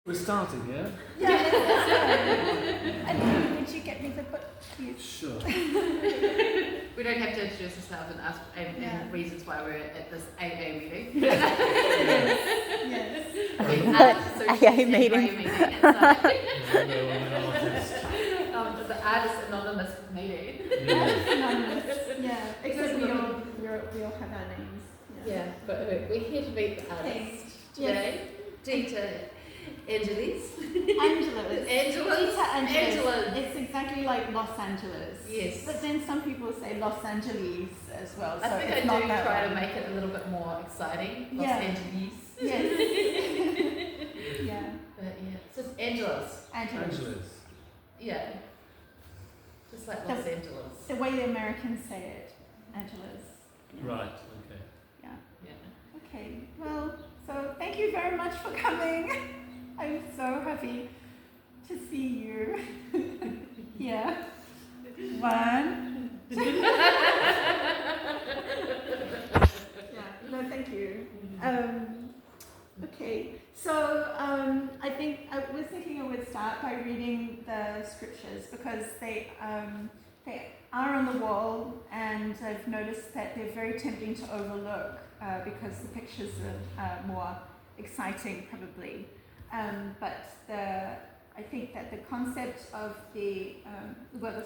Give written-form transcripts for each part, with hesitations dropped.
We're starting, yeah? Yeah, let's go. And would you get me the book, please? Sure. We don't have to introduce ourselves and ask and reasons why we're at this AA meeting. Yes. AA meeting. The Artist Anonymous meeting. Artist Anonymous, yeah. Except we all have our names. Yeah, but we're here to meet the artist today. Dita Angeles. Dita Angeles. It's exactly like Los Angeles. Yes. But then some people say Los Angeles as well. I So think it's I not do that try one. to make it a little bit more exciting. Los Yeah. Angeles. Yes. Yeah. But yeah, so it's Angeles. Angeles. Yeah. Just like Los Angeles. The way the Americans say it. Angeles. Yeah. Right, okay. Yeah. Yeah. Okay. Well, so thank you very much for coming. I'm so happy to see you. Yeah. One. No, thank you. Okay, so I think I was thinking I would start by reading the scriptures because they are on the wall, and I've noticed that they're very tempting to overlook because the pictures are more exciting, probably. But I think that the concept of the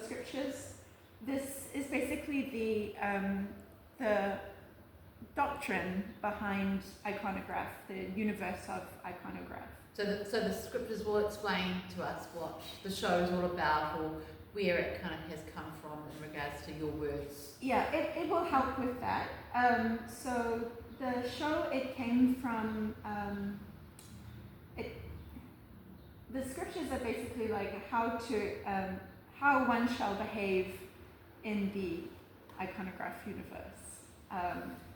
scriptures, this is basically the doctrine behind Iconograph, the universe of Iconograph. So the scriptures will explain to us what the show is all about, or where it kind of has come from in regards to your words. Yeah, it will help with that. So the show, it came from, the scriptures are basically like how one shall behave in the Iconograph universe.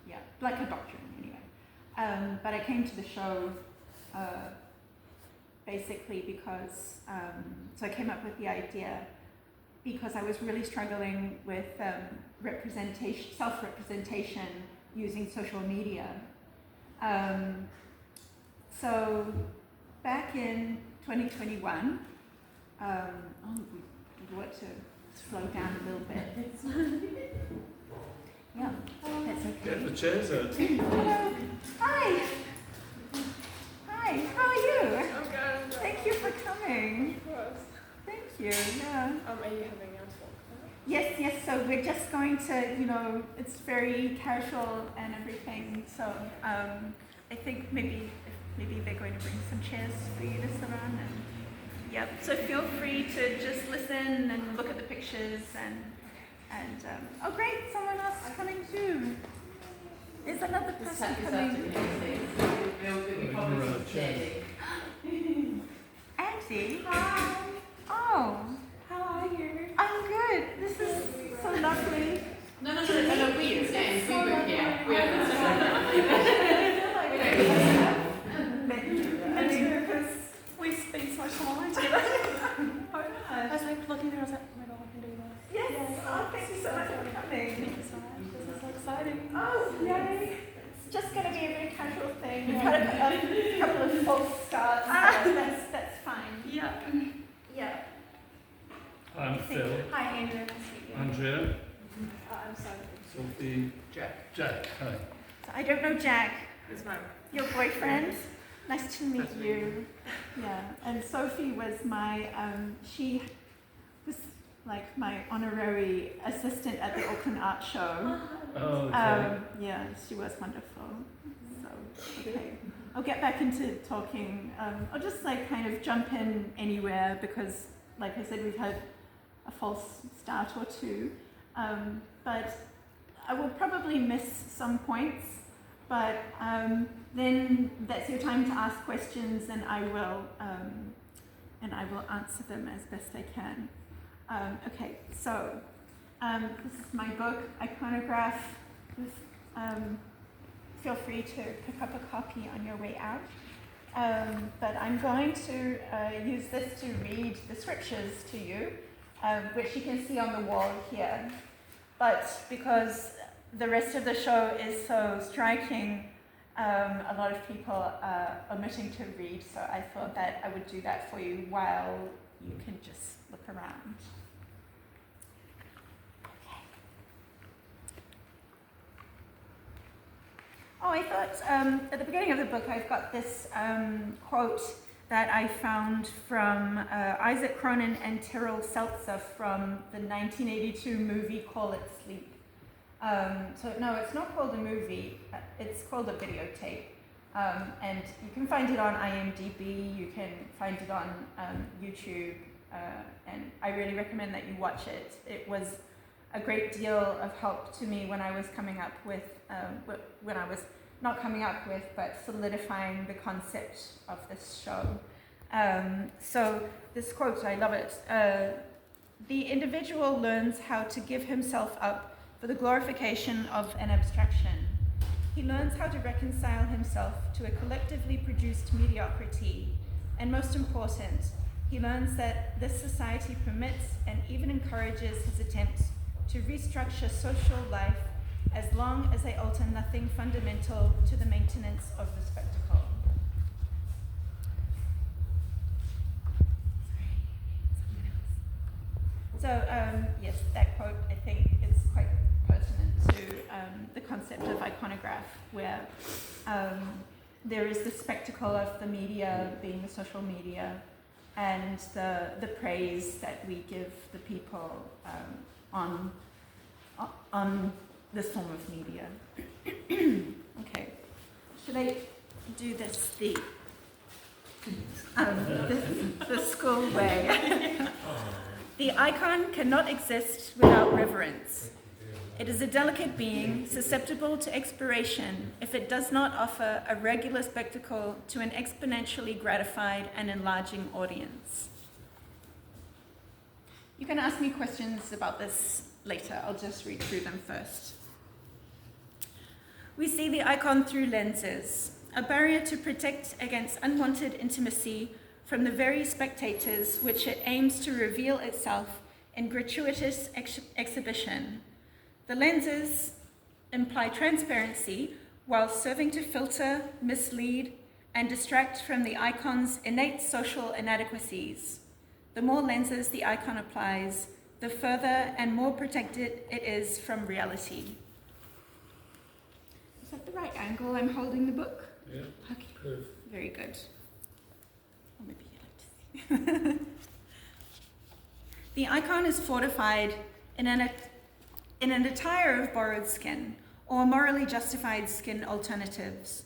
Yeah, like a doctrine anyway. But I came to the show basically because, so I came up with the idea because I was really struggling with self-representation using social media. So back in 2021, we want to slow down a little bit. Yeah, that's okay. Get the chairs out. Hello. Hi. Hi, how are you? I'm good. Thank you for coming. Of course. Thank you, yeah. Are you having a talk? Yes, so we're just going to, it's very casual and everything, so I think maybe they're going to bring some chairs for you to sit on, and yep, so feel free to just listen and look at the pictures and oh great, someone else is coming too. There's another person coming. Auntie? Hi. Oh. How are you? I'm good. This is so lovely. No, we understand. We were here. We Because we spend so much time together. I was like looking there, I was like, oh my god, I can do this. Yes. Oh, thank you so much for coming. Thank you so much. This is so exciting. Oh, yay. It's just going to be a very casual thing. We've had a couple of false starts. So that's fine. Yeah. Yeah. I'm Phil. Hi, Andrea. Nice to meet you. Andrea. I'm sorry. Sophie. Jack. Hi. So I don't know Jack, It's my your boyfriend. Nice to meet you. Yeah. And Sophie was she was like my honorary assistant at the Auckland Art Show. Oh, okay. Yeah, she was wonderful. So, okay. I'll get back into talking. I'll just like kind of jump in anywhere because, like I said, we've had a false start or two. But I will probably miss some points, but then that's your time to ask questions, and I will answer them as best I can. Okay, so this is my book, Iconograph. Feel free to pick up a copy on your way out. But I'm going to use this to read the scriptures to you, which you can see on the wall here. But because the rest of the show is so striking, A lot of people are omitting to read, so I thought that I would do that for you while you can just look around. Okay. Oh, I thought at the beginning of the book I've got this quote that I found from Isaac Cronin and Tyrell Seltzer from the 1982 movie Call It Sleep. So no, it's not called a movie, it's called a videotape. And you can find it on IMDb, you can find it on YouTube, and I really recommend that you watch it. It was a great deal of help to me when I was coming up with, when I was not coming up with, but solidifying the concept of this show. So this quote, I love it. The individual learns how to give himself up for the glorification of an abstraction. He learns how to reconcile himself to a collectively produced mediocrity. And most important, he learns that this society permits and even encourages his attempts to restructure social life as long as they alter nothing fundamental to the maintenance of the spectacle. So yes, that quote I think is quite pertinent to the concept of iconograph, where there is the spectacle of the media being the social media, and the praise that we give the people on this form of media. Okay, should I do this the school way? The icon cannot exist without reverence. It is a delicate being, susceptible to expiration if it does not offer a regular spectacle to an exponentially gratified and enlarging audience. You can ask me questions about this later. I'll just read through them first. We see the icon through lenses, a barrier to protect against unwanted intimacy from the very spectators which it aims to reveal itself in gratuitous exhibition. The lenses imply transparency while serving to filter, mislead, and distract from the icon's innate social inadequacies. The more lenses the icon applies, the further and more protected it is from reality. Is that the right angle I'm holding the book? Yeah. Okay, Good. very good. Or maybe you'd like to see. The icon is fortified in an attire of borrowed skin, or morally justified skin alternatives,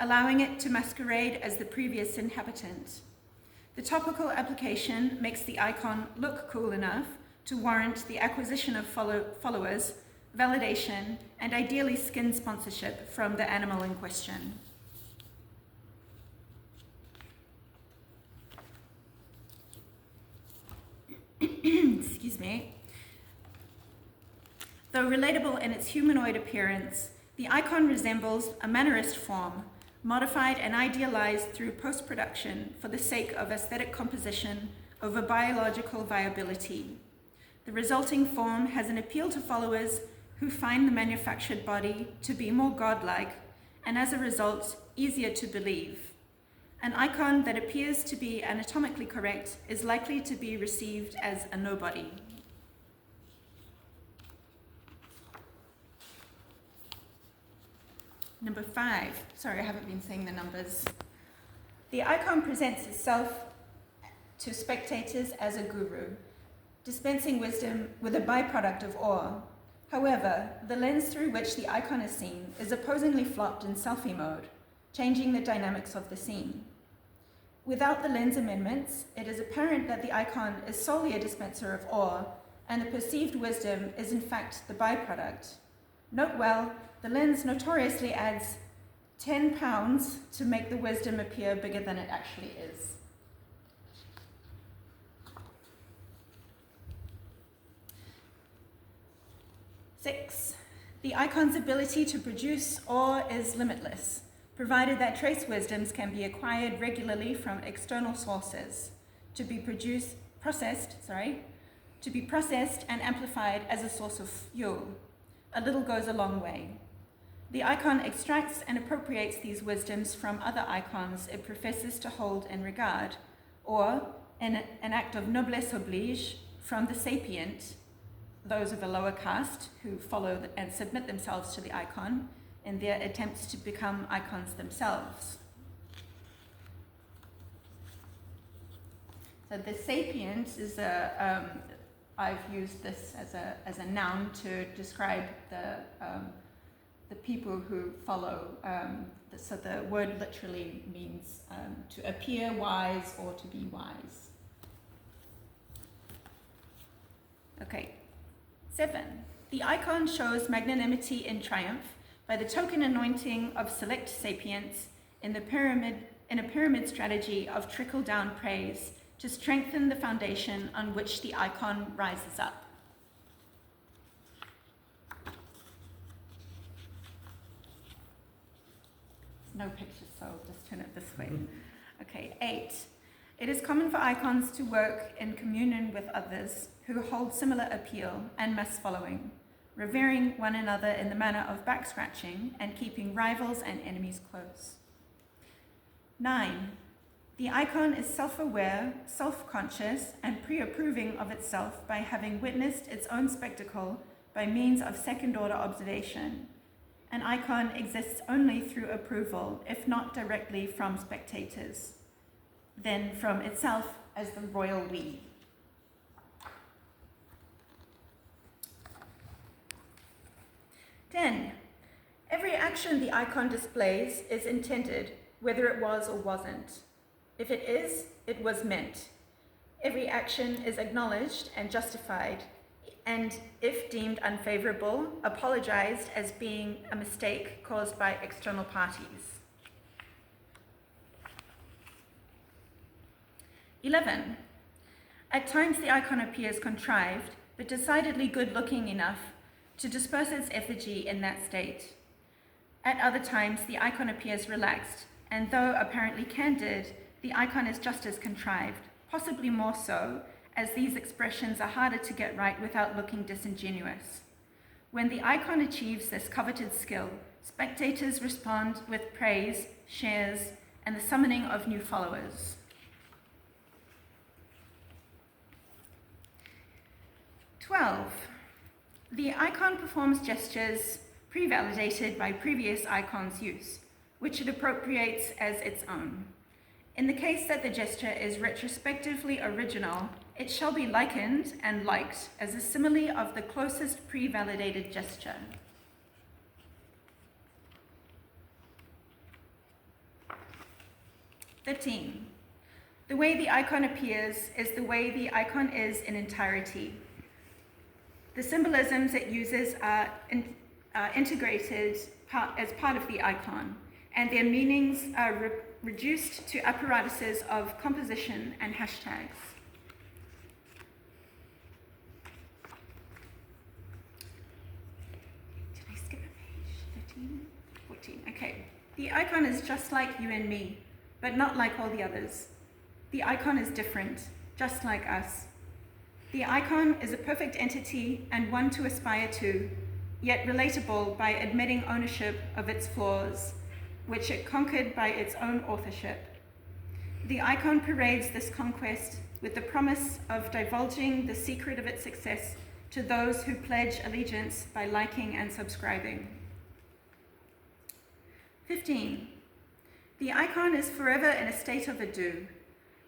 allowing it to masquerade as the previous inhabitant. The topical application makes the icon look cool enough to warrant the acquisition of followers, validation, and ideally skin sponsorship from the animal in question. Excuse me. Though relatable in its humanoid appearance, the icon resembles a mannerist form, modified and idealized through post-production for the sake of aesthetic composition over biological viability. The resulting form has an appeal to followers who find the manufactured body to be more godlike, and as a result, easier to believe. An icon that appears to be anatomically correct is likely to be received as a nobody. Number 5. Sorry, I haven't been saying the numbers. The icon presents itself to spectators as a guru, dispensing wisdom with a byproduct of awe. However, the lens through which the icon is seen is opposingly flopped in selfie mode, changing the dynamics of the scene. Without the lens amendments, it is apparent that the icon is solely a dispenser of awe, and the perceived wisdom is in fact the byproduct. Note well, the lens notoriously adds 10 pounds to make the wisdom appear bigger than it actually is. Six, the icon's ability to produce awe is limitless, provided that trace wisdoms can be acquired regularly from external sources, to be processed and amplified as a source of fuel. A little goes a long way. The icon extracts and appropriates these wisdoms from other icons it professes to hold in regard, or, in an act of noblesse oblige, from the sapient, those of a lower caste who follow and submit themselves to the icon in their attempts to become icons themselves. So the sapient is I've used this as a noun to describe the people who follow. So the word literally means to appear wise or to be wise. Okay. 7. The icon shows magnanimity in triumph by the token anointing of select sapients in a pyramid strategy of trickle-down praise to strengthen the foundation on which the icon rises up. No pictures, so I'll just turn it this way. Okay, 8. It is common for icons to work in communion with others who hold similar appeal and mass following, revering one another in the manner of back-scratching and keeping rivals and enemies close. 9. The icon is self-aware, self-conscious, and pre-approving of itself by having witnessed its own spectacle by means of second-order observation. An icon exists only through approval, if not directly from spectators, then from itself as the royal we. Every action the icon displays is intended, whether it was or wasn't. If it is, it was meant. Every action is acknowledged and justified, and if deemed unfavorable, apologized as being a mistake caused by external parties. 11. At times the icon appears contrived, but decidedly good-looking enough to disperse its effigy in that state. At other times, the icon appears relaxed, and though apparently candid, the icon is just as contrived, possibly more so, as these expressions are harder to get right without looking disingenuous. When the icon achieves this coveted skill, spectators respond with praise, shares, and the summoning of new followers. 12. The icon performs gestures pre-validated by previous icon's use, which it appropriates as its own. In the case that the gesture is retrospectively original, it shall be likened and liked as a simile of the closest pre-validated gesture. 13. The way the icon appears is the way the icon is in entirety. The symbolisms it uses are integrated as part of the icon, and their meanings are reduced to apparatuses of composition and hashtags. Did I skip a page? 13? 14. Okay. The icon is just like you and me, but not like all the others. The icon is different, just like us. The icon is a perfect entity and one to aspire to, yet relatable by admitting ownership of its flaws, which it conquered by its own authorship. The icon parades this conquest with the promise of divulging the secret of its success to those who pledge allegiance by liking and subscribing. 15. The icon is forever in a state of ado.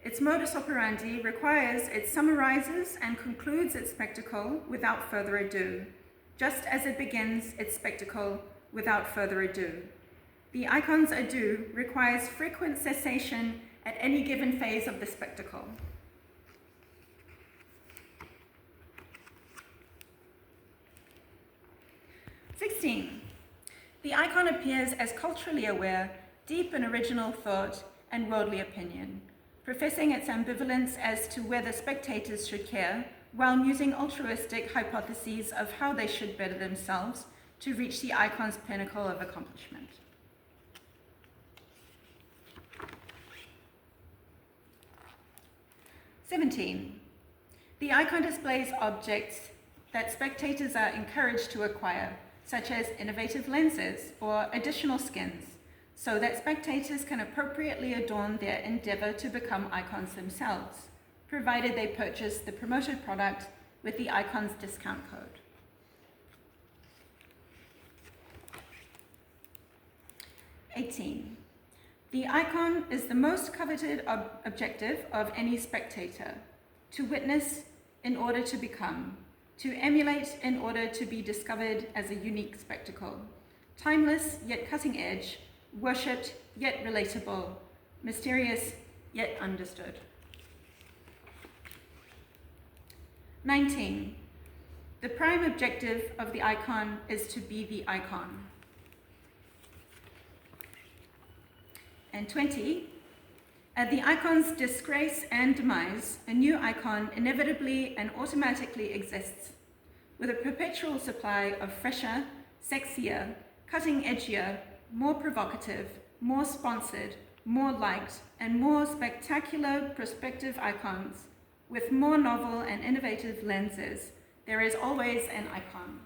Its modus operandi requires it summarizes and concludes its spectacle without further ado, just as it begins its spectacle without further ado. The icon's ado requires frequent cessation at any given phase of the spectacle. 16. The icon appears as culturally aware, deep in original thought and worldly opinion, professing its ambivalence as to whether spectators should care, while musing altruistic hypotheses of how they should better themselves to reach the icon's pinnacle of accomplishment. 17. The icon displays objects that spectators are encouraged to acquire, such as innovative lenses or additional skins, so that spectators can appropriately adorn their endeavor to become icons themselves, provided they purchase the promoted product with the Icons discount code. The icon is the most coveted objective of any spectator: to witness in order to become, to emulate in order to be discovered as a unique spectacle, timeless yet cutting edge, worshipped yet relatable, mysterious yet understood. 19. The prime objective of the icon is to be the icon. And 20. At the icon's disgrace and demise, a new icon inevitably and automatically exists, with a perpetual supply of fresher, sexier, cutting-edgier, more provocative, more sponsored, more liked, and more spectacular prospective icons, with more novel and innovative lenses. There is always an icon.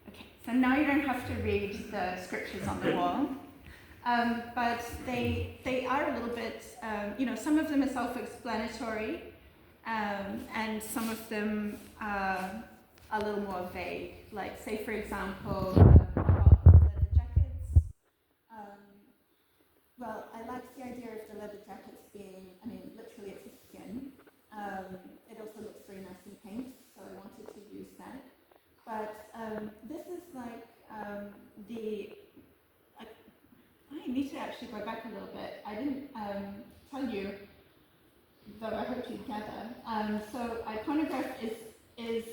Okay, so now you don't have to read the scriptures on the wall. But they are a little bit, some of them are self-explanatory, and some of them are a little more vague. Like, say, for example, about leather jackets. Well, I like the idea of the leather jackets being, literally it's a skin. It also looks very nice in paint, so I wanted to use that. But this is like I need to actually go back a little bit. I didn't tell you, though I hope you'd gather. So Iconograph is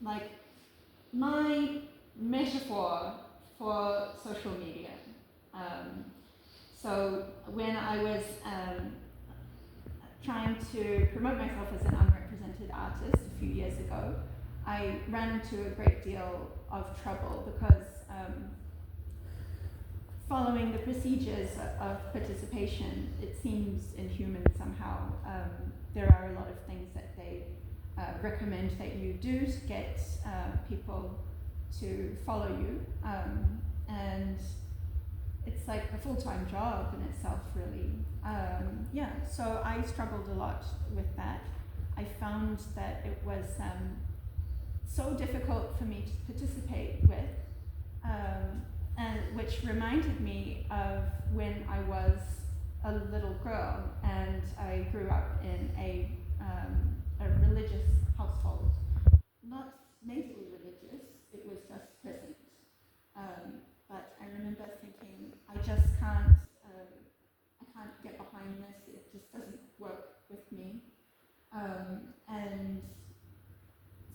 like my metaphor for social media. So when I was trying to promote myself as an unrepresented artist a few years ago, I ran into a great deal of trouble because following the procedures of participation, it seems inhuman somehow. There are a lot of things that they recommend that you do to get people to follow you, and it's like a full-time job in itself, really. So I struggled a lot with that. I found that it was so difficult for me to participate with, and which reminded me of when I was a little girl and I grew up in a religious household. Not majorly religious, it was just present. But I remember thinking, I just can't get behind this, it just doesn't work with me. And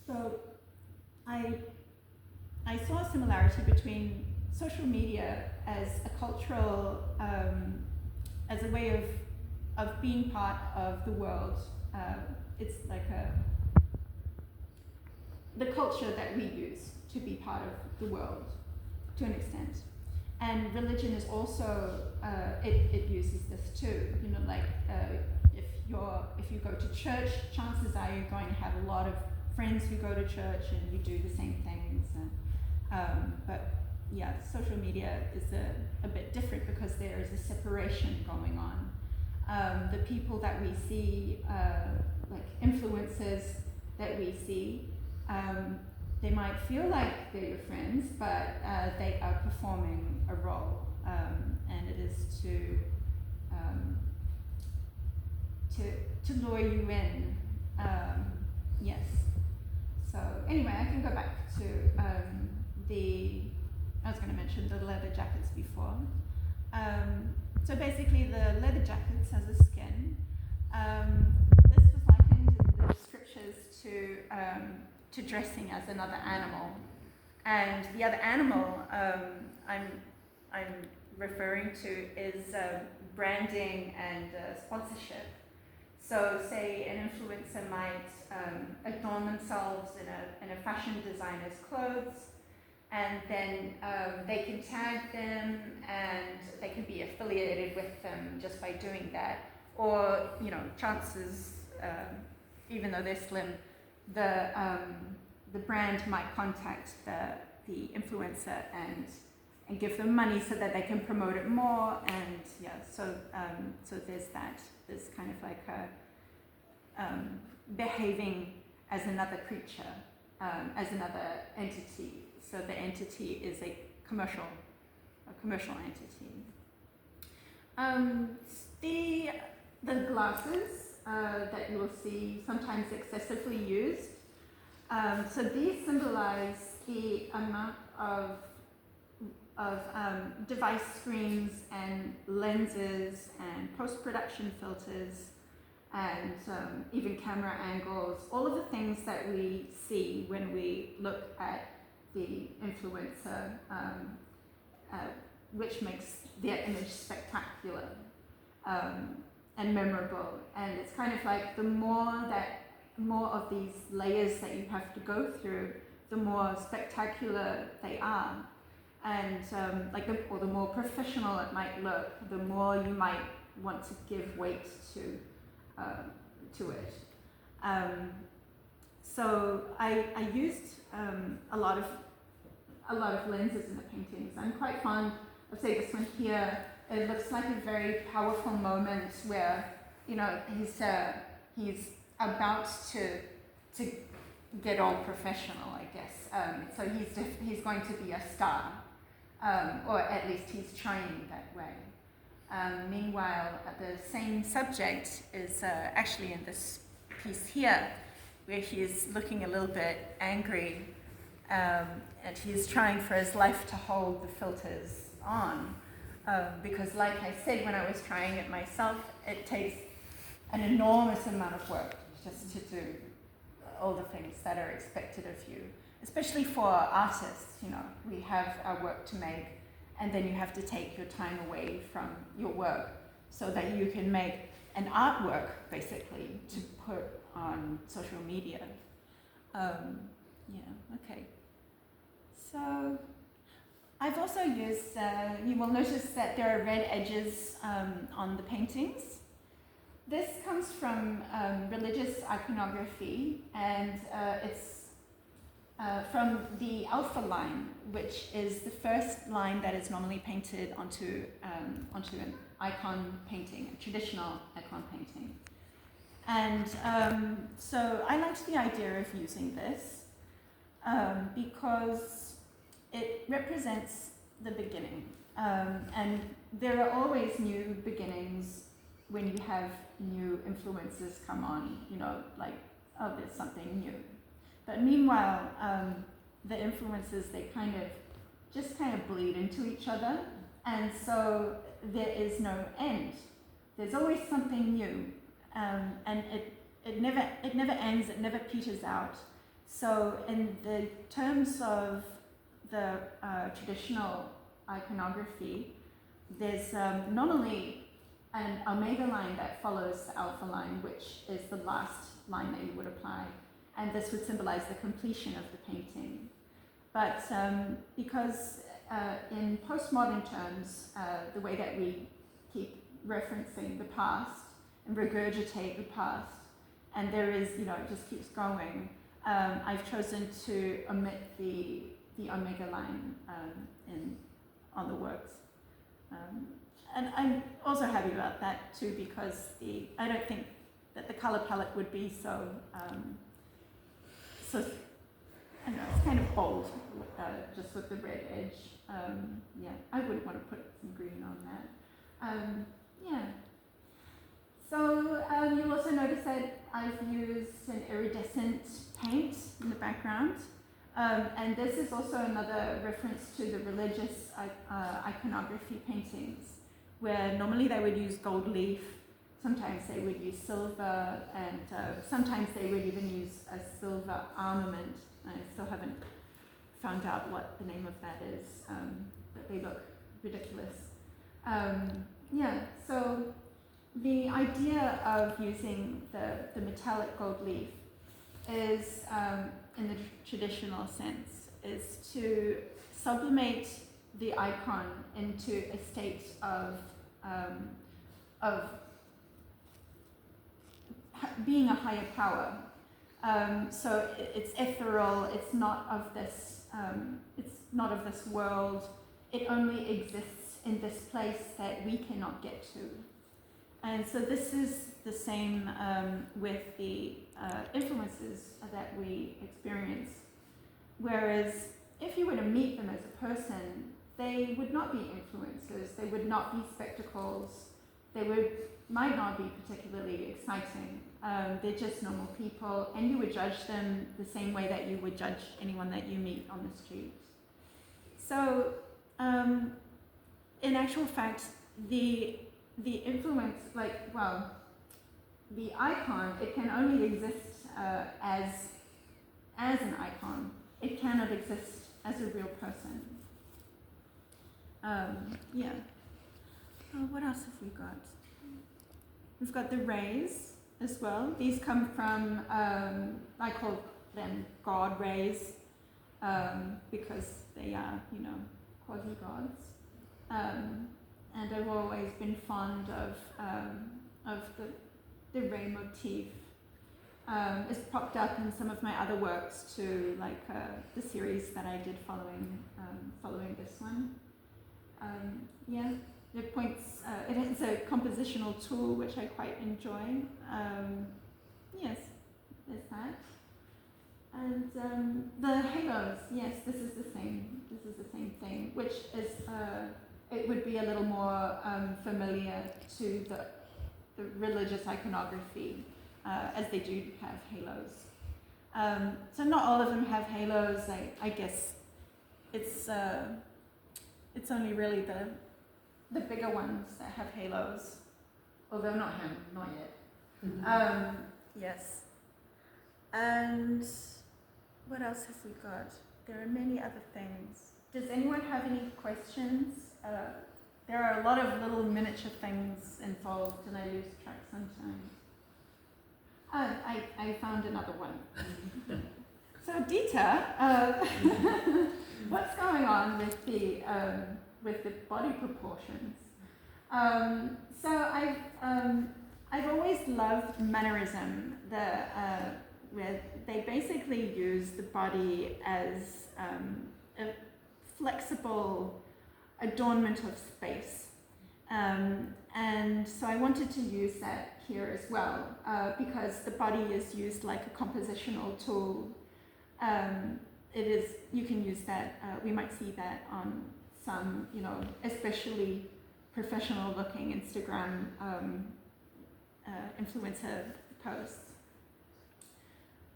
so I saw a similarity between social media as a cultural, as a way of being part of the world. It's like the culture that we use to be part of the world, to an extent. And religion is also, it uses this too. If you go to church, chances are you're going to have a lot of friends who go to church and you do the same things. But yeah, social media is a bit different because there is a separation going on. The people that we see, like influencers that we see, they might feel like they're your friends, but they are performing a role, and it is to lure you in. Yes. So anyway, I can go back to I was going to mention the leather jackets before. So basically, the leather jackets has a skin. This was likened in the scriptures to dressing as another animal, and the other animal I'm referring to is branding and sponsorship. So, say an influencer might adorn themselves in a fashion designer's clothes, and then they can tag them, and they can be affiliated with them just by doing that. Or, chances, even though they're slim, the the brand might contact the influencer and give them money so that they can promote it more, and yeah, so there's that. There's kind of like a behaving as another creature, as another entity. So the entity is a commercial entity. The glasses that you will see sometimes excessively used. So these symbolize the amount of device screens and lenses and post-production filters and even camera angles, all of the things that we see when we look at the influencer, which makes their image spectacular and memorable. And it's kind of like the more of these layers that you have to go through, the more spectacular they are. And the more professional it might look, the more you might want to give weight to it. So I used a lot of lenses in the paintings. I'm quite fond of, say, this one here. It looks like a very powerful moment where, you know, he's about to get all professional, I guess. So he's going to be a star, or at least he's trying that way. Meanwhile, the same subject is actually in this piece here, where he is looking a little bit angry, and he's trying for his life to hold the filters on. Because like I said, when I was trying it myself, it takes an enormous amount of work just to do all the things that are expected of you, especially for artists. You know, we have our work to make, and then you have to take your time away from your work so that you can make an artwork, basically, to put on social media. Okay. So I've also used, you will notice that there are red edges on the paintings. This comes from religious iconography, and it's from the alpha line, which is the first line that is normally painted onto an icon painting, a traditional icon painting. And so I liked the idea of using this because it represents the beginning. And there are always new beginnings when you have new influences come on, you know, like, oh, there's something new. But meanwhile, the influences, they kind of bleed into each other, and so there is no end. There's always something new, and it never ends, it never peters out. So in the terms of the traditional iconography, there's not only an omega line that follows the alpha line, which is the last line that you would apply, and this would symbolize the completion of the painting. But because in postmodern terms, the way that we keep referencing the past and regurgitate the past, and there is, you know, it just keeps going, I've chosen to omit the omega line on the works. And I'm also happy about that too, because I don't think that the color palette would be so, I don't know, it's kind of bold, just with the red edge. I wouldn't want to put some green on that. So you'll also notice that I've used an iridescent paint in the background. And this is also another reference to the religious iconography paintings, where normally they would use gold leaf, sometimes they would use silver, and sometimes they would even use a silver armament. I still haven't found out what the name of that is, but they look ridiculous. So the idea of using the metallic gold leaf is, in the traditional sense, is to sublimate the icon into a state of being a higher power. So it's ethereal. It's not of this. It's not of this world. It only exists in this place that we cannot get to. And so this is the same with the influences that we experience. Whereas if you were to meet them as a person, they would not be influencers. They would not be spectacles. Might not be particularly exciting. They're just normal people, and you would judge them the same way that you would judge anyone that you meet on the street. So, in actual fact, the influence, the icon, it can only exist as an icon. It cannot exist as a real person. What else have we got? We've got the rays as well. These come from, I call them God rays, because they are, quasi-gods. And I've always been fond of the ray motif. It's popped up in some of my other works too, like the series that I did following this one. It points. It is a compositional tool which I quite enjoy. Yes, there's that. And the halos. Yes, this is the same. This is the same thing, which is it would be a little more familiar to the religious iconography, as they do have halos. So not all of them have halos. I guess it's only really the bigger ones that have halos, although not yet. Yes. And what else have we got? There are many other things. Does anyone have any questions? There are a lot of little miniature things involved, and I lose track sometimes. I found another one. So Dita, what's going on with the body proportions? So I've always loved mannerism, where they basically use the body as a flexible adornment of space. And so I wanted to use that here as well, because the body is used like a compositional tool. You can use that, we might see that on some, especially professional looking Instagram influencer posts.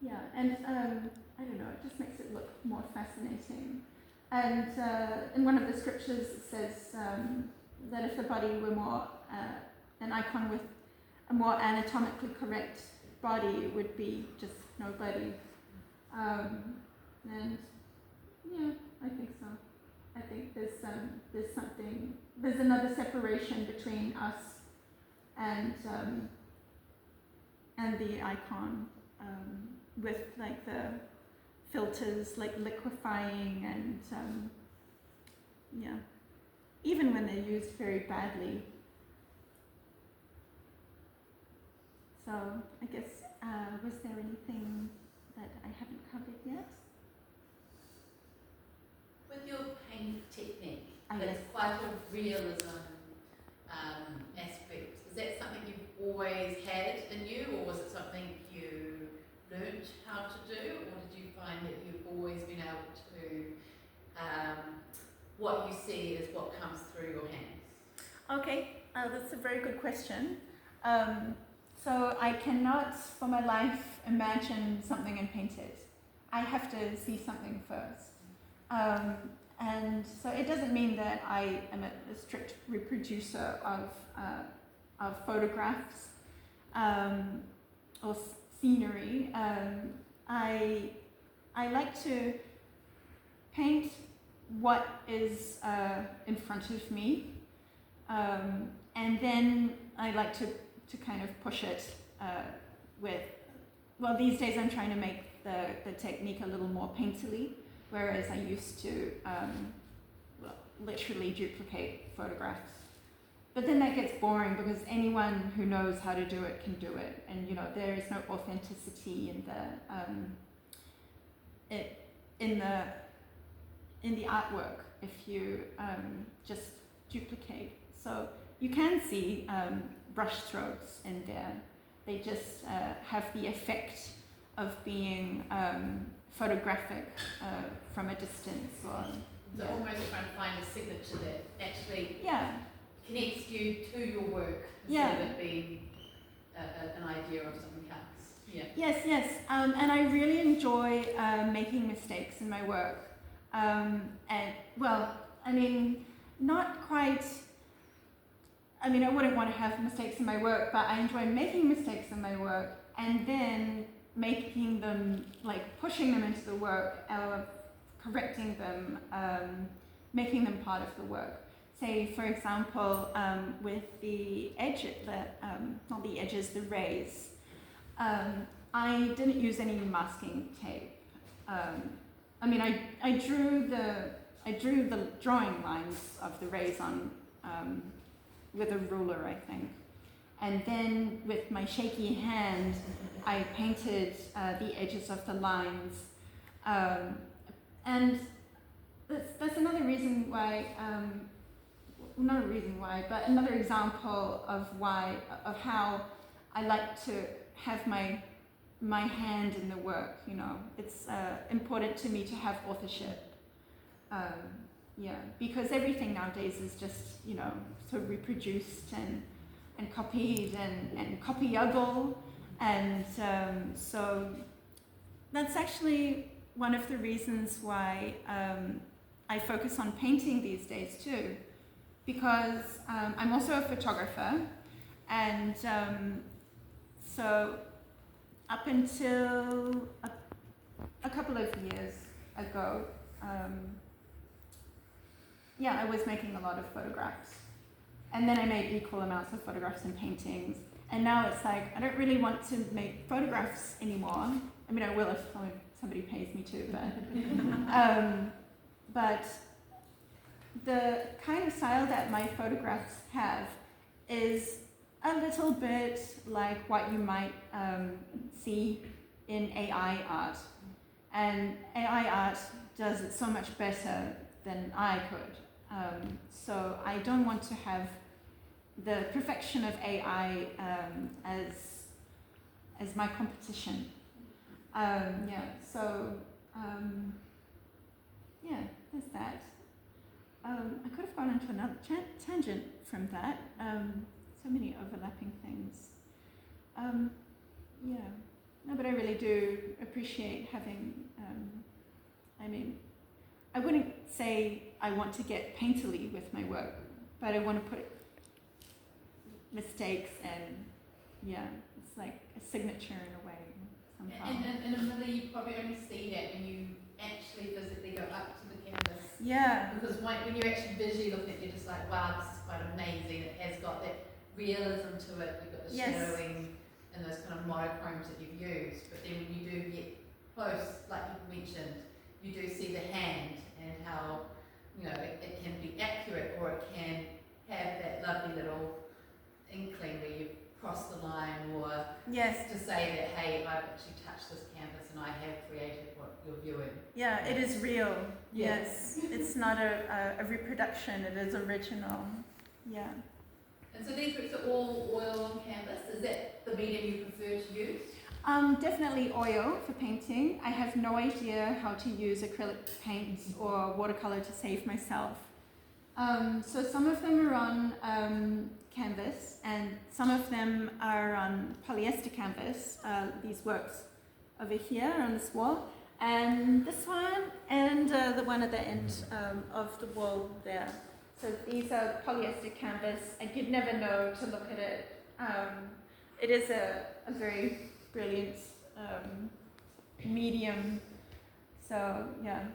Yeah, and I don't know, it just makes it look more fascinating. And in one of the scriptures it says that if the body were more, an icon with a more anatomically correct body, it would be just nobody. And yeah, I think so. I think there's another separation between us and the icon, with like the filters like liquefying and even when they're used very badly. So I guess, was there anything that I haven't covered yet? With your paint technique, Yes. it's quite a realism aspect. Is that something you've always had in you, or was it something you learned how to do, or did you find that you've always been able to, what you see is what comes through your hands? Okay, that's a very good question. So I cannot, for my life, imagine something and paint it. I have to see something first. And so it doesn't mean that I am a strict reproducer of photographs or scenery. I like to paint what is in front of me, and then I like to kind of push it these days I'm trying to make the technique a little more painterly, whereas I used to literally duplicate photographs. but then that gets boring because anyone who knows how to do it can do it, and you know there is no authenticity in the artwork if you just duplicate. So you can see brush strokes in there. They just have the effect of being photographic from a distance. Or, So almost trying to find a signature that actually yeah. connects you to your work Yeah. instead of it being an idea of something else. Yeah. Yes, yes. And I really enjoy making mistakes in my work. And, well, I mean, not quite... I mean, I wouldn't want to have mistakes in my work, but I enjoy making mistakes in my work and then making them, like pushing them into the work, correcting them, making them part of the work. Say, for example, with the edge, not the edges, the rays. I didn't use any masking tape. I mean, I drew the drawing lines of the rays on with a ruler, I think. And then with my shaky hand, I painted the edges of the lines. And that's another reason why, not a reason why, but another example of how I like to have my hand in the work, you know. It's important to me to have authorship. Yeah, because everything nowadays is just, you know, so reproduced and copied and copyable. And so that's actually one of the reasons why I focus on painting these days too, because I'm also a photographer, and so up until a couple of years ago, yeah, I was making a lot of photographs, and then I made equal amounts of photographs and paintings, and now it's like I don't really want to make photographs anymore. I mean, I will if somebody pays me to, but the kind of style that my photographs have is a little bit like what you might see in AI art. And AI art does it so much better than I could. So I don't want to have the perfection of AI as my competition. Yeah, so yeah, there's that. I could have gone into another tangent from that. So many overlapping things. Yeah, no, but I really do appreciate having, I mean, I wouldn't say I want to get painterly with my work, but I want to put mistakes and, yeah, it's like a signature in a way, somehow. And admittedly, you probably only see that when you actually physically go up to the canvas. Yeah. Because when you actually visually look at it, you're just like, wow, this is quite amazing. It has got that realism to it. You've got the Yes. shadowing and those kind of monochromes that you've used. But then when you do get close, like you mentioned, you do see the hand and how, you know, it can be accurate, or it can have that lovely little inkling where you've crossed the line, or Yes. to say that, hey, I've actually touched this canvas and I have created what you're viewing. Yeah, it is real. Yes. Yes. It's not a reproduction, it is original. Yeah. And so these books are all oil on canvas. Is that the medium you prefer to use? Definitely oil for painting. I have no idea how to use acrylic paint or watercolor to save myself. So some of them are on canvas, and some of them are on polyester canvas, these works over here on this wall, and this one, and the one at the end of the wall there. So these are polyester canvas, and you'd never know to look at it. It is a very brilliant medium. So yeah,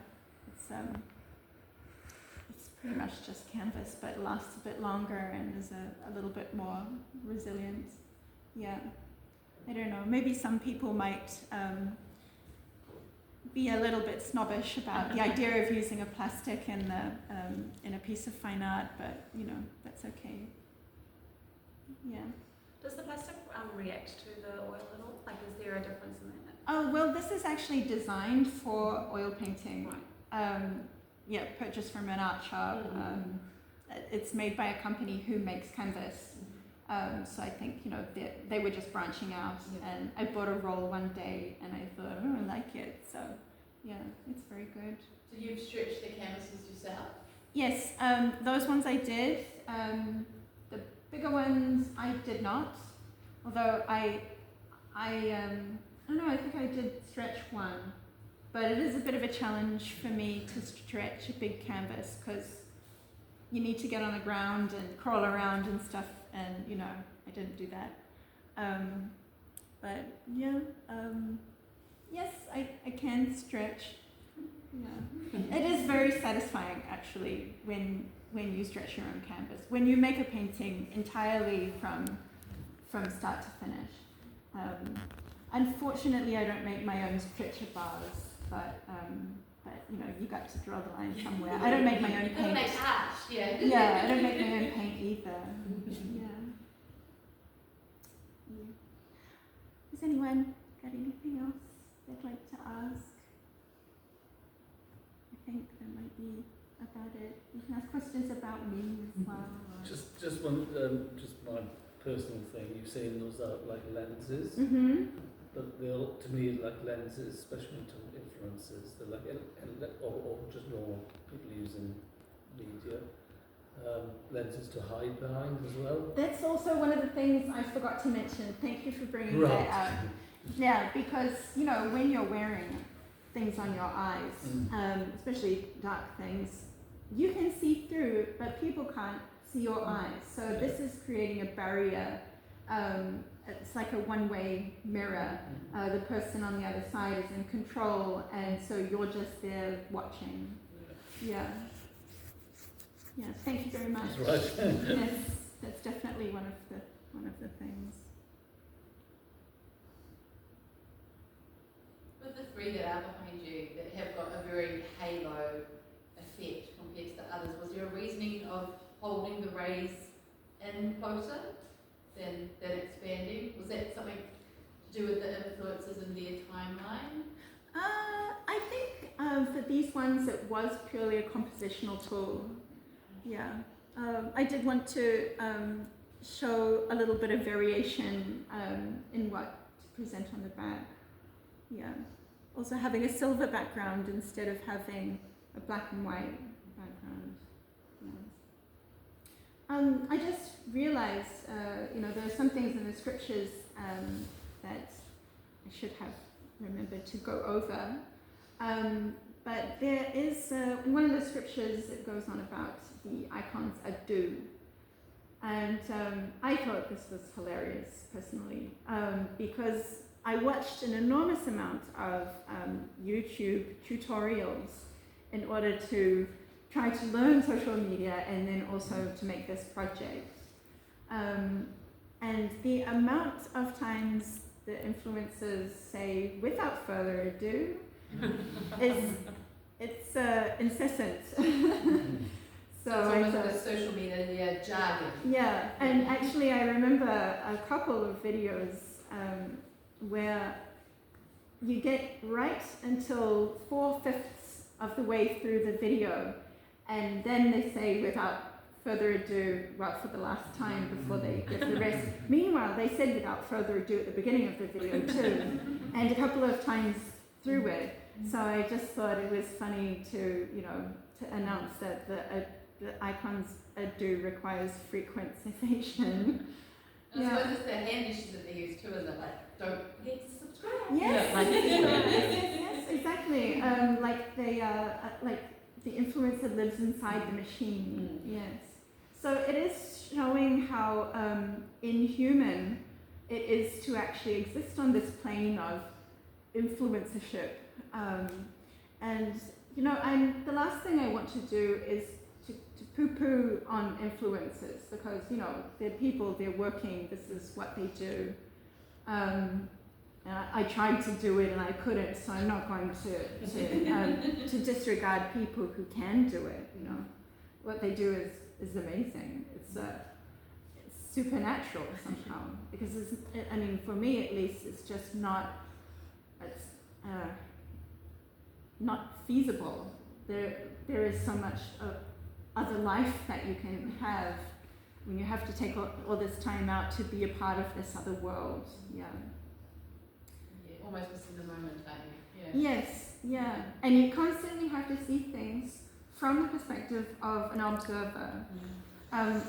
it's pretty much just canvas, but it lasts a bit longer and is a little bit more resilient. Yeah, I don't know. Maybe some people might be a little bit snobbish about the idea of using a plastic in a piece of fine art, but you know, that's okay. Yeah. Does the plastic react to the oil at all? Like, is there a difference in that? Oh, well, this is actually designed for oil painting. Right. Yeah, purchased from an art shop. It's made by a company who makes canvas. So I think, you know, they were just branching out. Yeah. And I bought a roll one day and I thought, oh, I like it. So, yeah, it's very good. So you've stretched the canvases yourself? Yes, those ones I did. The bigger ones I did not. Although I don't know, I think I did stretch one. But it is a bit of a challenge for me to stretch a big canvas because you need to get on the ground and crawl around and stuff, and you know, I didn't do that. But yeah, yes, I can stretch. Yeah. It is very satisfying actually when you stretch your own canvas. When you make a painting entirely from start to finish. Unfortunately, I don't make my own stretcher bars, but you know, you got to draw the line somewhere. I don't make my own You paint. make art, yeah. Yeah, I don't make my own paint either. Yeah. Has anyone got anything else they'd like to ask? I think that might be about it. You can ask questions about me as well. or- Just one, just my personal thing. You've seen those are like lenses, but they're to me like lenses, especially to influencers. They're like or just normal people using media. Lenses to hide behind as well. That's also one of the things I forgot to mention. Thank you for bringing Right. that up. Yeah, because you know, when you're wearing things on your eyes, especially dark things, you can see through, but people can't see your eyes. So this is creating a barrier. It's like a one-way mirror. The person on the other side is in control, and so you're just there watching. Yeah. Yeah. Thank you very much. That's right. Yes, that's definitely one of the things. With the three that are behind you that have got a very halo effect compared to the others, was there a reasoning of holding the rays in closer than expanding? Was that something to do with the influences in their timeline? I think for these ones it was purely a compositional tool. Yeah. I did want to show a little bit of variation in what to present on the back. Yeah. Also having a silver background instead of having a black and white background. Yeah. I just realized, you know, there are some things in the scriptures that I should have remembered to go over. But there is, in one of the scriptures, it goes on about the icons ado. And I thought this was hilarious, personally, because I watched an enormous amount of YouTube tutorials in order to try to learn social media and then also to make this project. And the amount of times the influencers say, without further ado, it's incessant. So it's I almost thought, like a social media jargon. yeah, and actually I remember a couple of videos where you get right until 4/5 of the way through the video, and then they say without further ado, well, for the last time before they give the rest. Meanwhile, they said without further ado at the beginning of the video too, and a couple of times through it. So I just thought it was funny to, you know, to announce that the icons ado requires frequent cessation. And I suppose it's the hand issues that they use too, isn't it? Like, don't forget to subscribe. Yes, Yeah. yes, exactly. Like the influencer lives inside the machine. Yes. So it is showing how inhuman it is to actually exist on this plane of influencership. And you know, the last thing I want to do is to poo-poo on influencers, because you know, they're people, they're working, this is what they do. I tried to do it and I couldn't, so I'm not going to disregard people who can do it. You know, what they do is amazing. It's supernatural somehow, because I mean, for me at least, it's just not feasible. There is so much other life that you can have when you have to take all this time out to be a part of this other world. Yeah. Yeah, almost missing the moment, aren't you? Yeah. Yes, yeah. And you constantly have to see things from the perspective of an observer,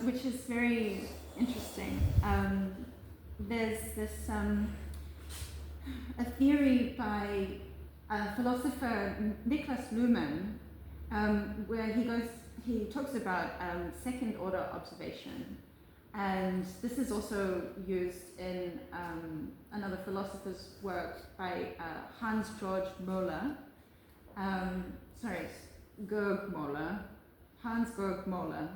which is very interesting. There's this a theory by a philosopher, Niklas Luhmann, where he talks about second order observation, and this is also used in another philosopher's work by Hans Georg Moeller. Hans Georg Moeller.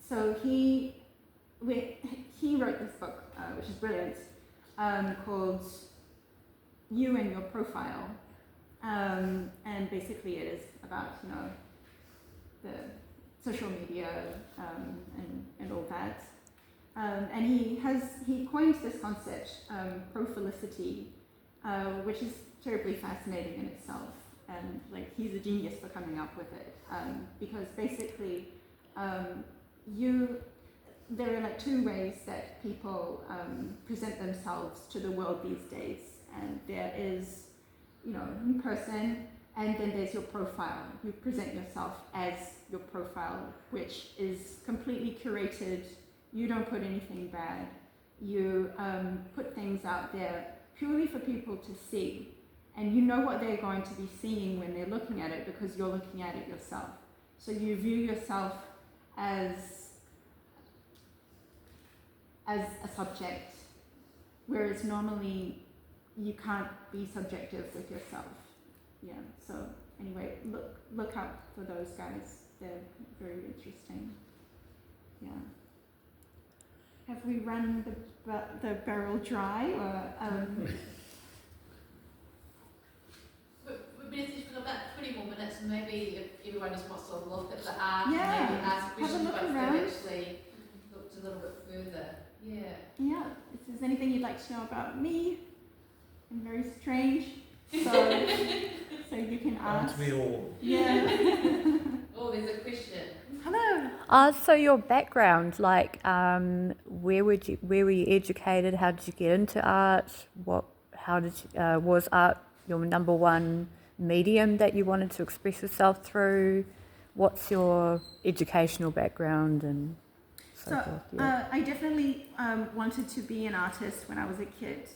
So he wrote this book, which is brilliant, called You and Your Profile, and basically it is about the social media and all that, and he coined this concept, prophilicity, which is terribly fascinating in itself, and like he's a genius for coming up with it, because basically there are like two ways that people present themselves to the world these days, and there is in person, and then there's your profile. You present yourself as your profile, which is completely curated. You don't put anything bad. You put things out there purely for people to see, and you know what they're going to be seeing when they're looking at it because you're looking at it yourself. So you view yourself as a subject, whereas normally you can't be subjective with yourself. Yeah, so anyway, look out for those guys. They're very interesting. Yeah. Have we run the barrel dry, or We've been for about 20 more minutes, and maybe if everyone just wants to look at the art Yeah, and maybe ask questions, have a but look they've around. actually looked a little bit further. Yeah. yeah, if there's anything you'd like to know about me, I'm very strange, so so you can ask. Aren't we all? Yeah. Oh, there's a question. Hello. So your background, like, where were you educated? How did you get into art? Was art your number one medium that you wanted to express yourself through? What's your educational background and so forth? Yeah. I definitely wanted to be an artist when I was a kid,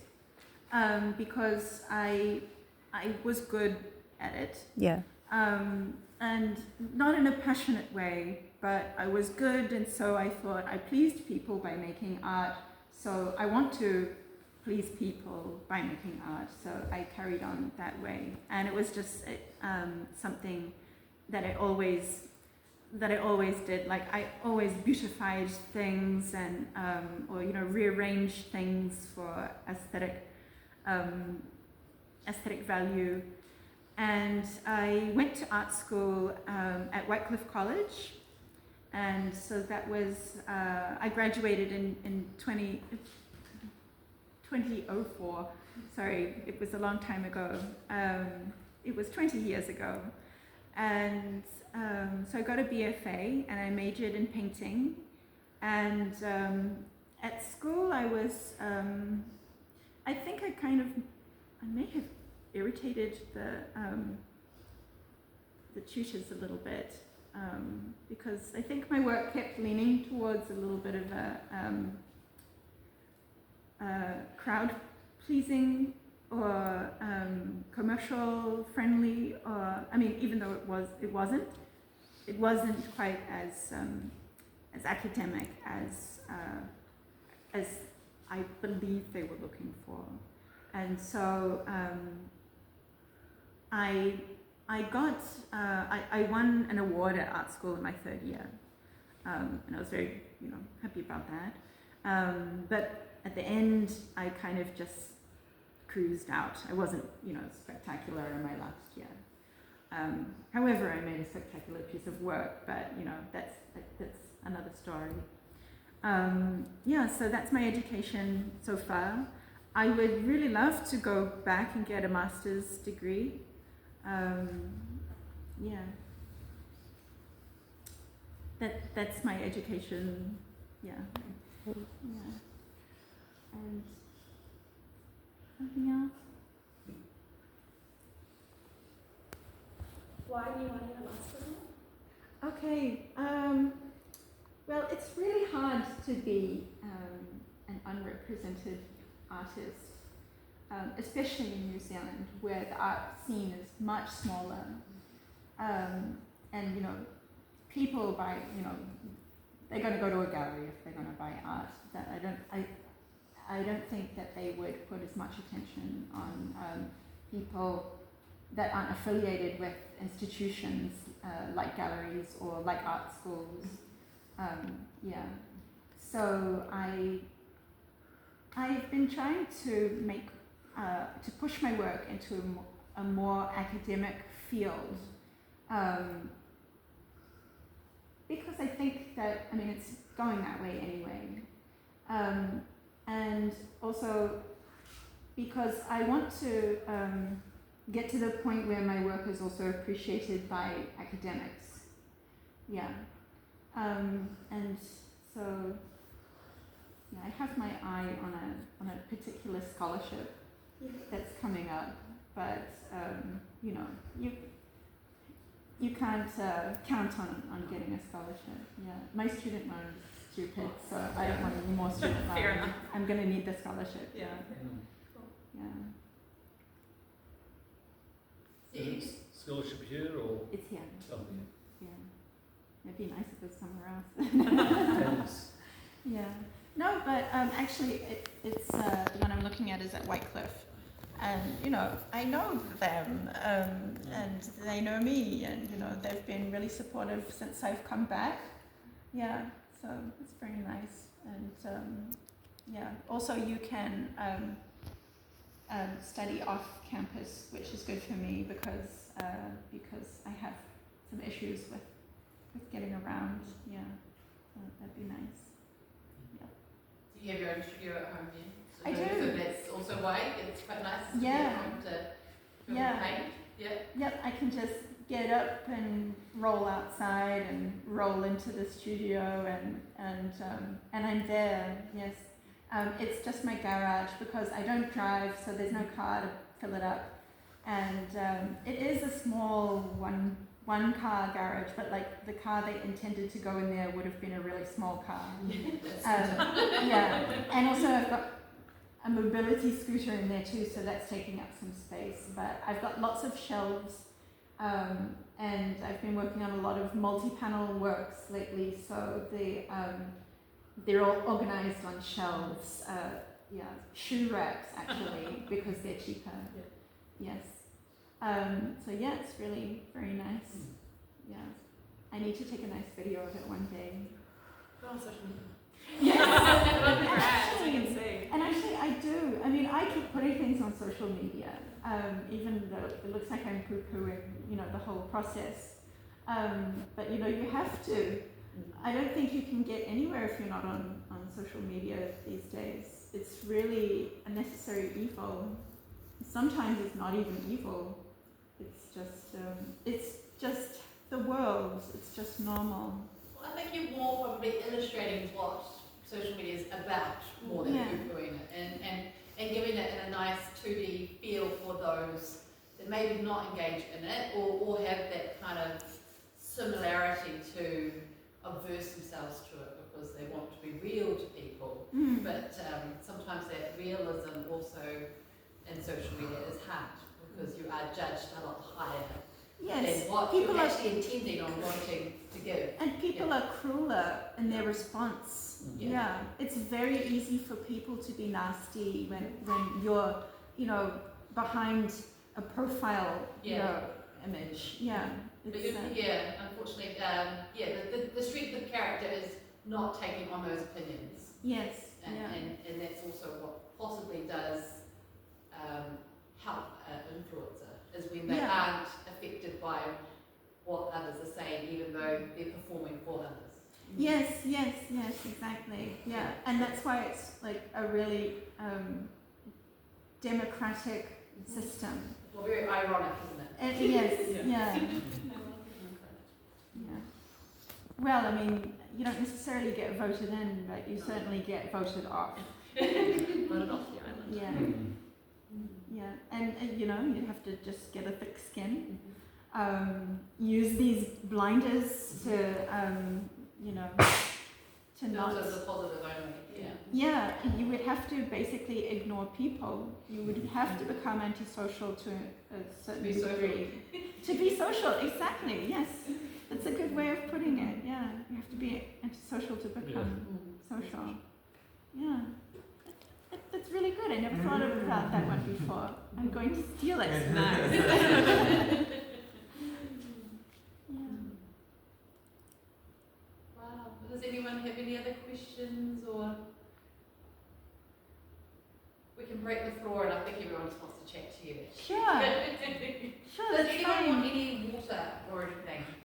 because I was good at it. Yeah. And not in a passionate way, but I was good, and so I thought I pleased people by making art, so I want to please people by making art, so I carried on that way. And it was just something that I always did. Like I always beautified things and or rearranged things for aesthetic value. And I went to art school at Wycliffe College, and so that was I graduated in 2004. Sorry, it was a long time ago. It was 20 years ago, and so I got a BFA, and I majored in painting. And at school, I was I think I may have irritated the tutors a little bit, because I think my work kept leaning towards a little bit of a crowd pleasing or commercial friendly, or even though it wasn't quite as academic as I believe they were looking for. And so I won an award at art school in my third year, and I was very happy about that. But at the end, I kind of just cruised out. I wasn't spectacular in my last year. However, I made a spectacular piece of work, but that's another story. Yeah, so that's my education so far. I would really love to go back and get a master's degree. Yeah. That's my education. Yeah. Yeah. And something else? Why do you want to get a master's? Okay. Well, it's really hard to be an unrepresented artist, especially in New Zealand, where the art scene is much smaller. And people buy, they're going to go to a gallery if they're going to buy art. That I don't think that they would put as much attention on people that aren't affiliated with institutions like galleries or like art schools. Yeah. So I've been trying to to push my work into a more academic field. Because I think that, it's going that way anyway. And also because I want to get to the point where my work is also appreciated by academics. Yeah. And so I have my eye on a particular scholarship that's coming up, but you can't count on getting a scholarship. Yeah, my student loan is stupid, so I don't want any more student loan. Fair enough. I'm going to need the scholarship. Yeah. Yeah. Scholarship here or? It's here. Oh, Yeah. It'd be nice if it was somewhere else. Yes. Yeah. No, but actually, it's the one I'm looking at is at Whitecliff. And, I know them, and they know me, and, they've been really supportive since I've come back. Yeah, so it's very nice. And, yeah, also you can study off campus, which is good for me because I have some issues with getting around. Yeah, so that'd be nice. Yeah. Do you have your own studio at home then? I do. So that's also why it's quite nice to be Yeah. at home to paint. Yeah. Yep, I can just get up and roll outside and roll into the studio and I'm there. Yes, it's just my garage because I don't drive, so there's no car to fill it up, and it is a small one car garage, but like the car they intended to go in there would have been a really small car. Yeah, and also I've got a mobility scooter in there too, so that's taking up some space. But I've got lots of shelves, and I've been working on a lot of multi-panel works lately, so they're all organized on shelves. Shoe racks actually, because they're cheaper. Yes. So yeah, it's really very nice. Yeah. I need to take a nice video of it one day. Go on social media. Yes. I can see. And actually I do. I keep putting things on social media, even though it looks like I'm poo-pooing, the whole process. But you have to. I don't think you can get anywhere if you're not on social media these days. It's really a necessary evil. Sometimes it's not even evil. It's just the world. It's just normal. Well, I think you're more probably illustrating what social media is about more than poo-pooing it and giving it a nice 2D feel for those that maybe not engage in it or have that kind of similarity to averse themselves to it because they want to be real to people. But sometimes that realism also in social media is hard because you are judged a lot higher than what you're actually intending on wanting to give. And people are crueler in their response. Yeah. It's very easy for people to be nasty when you're, behind a profile, image. Yeah. But unfortunately, the strength of character is not taking on those opinions. Yes. And that's also what possibly does help an influencer, is when they aren't affected by what others are saying, even though they're performing for others. Yes. exactly. Yeah, and that's why it's like a really democratic system. Well, very ironic, isn't it? And yes, yeah. Yeah. Well, I mean, you don't necessarily get voted in, but you certainly get voted off. Voted off the island. Yeah. Yeah, and you know, you have to just get a thick skin. Use these blinders to, you know, to not. Not as a positive only. Yeah. Yeah, you would have to basically ignore people. You would have to become antisocial to a certain Be social. degree. To be social, exactly, yes. That's a good way of putting it, yeah. You have to be antisocial to become social. Yeah. That's really good. I never thought about that one before. I'm going to steal it. Nice. Wow. Does anyone have any other questions, or we can break the floor and I think everyone just wants to chat to you. Sure. Sure, Does that's anyone fine. want any water or anything?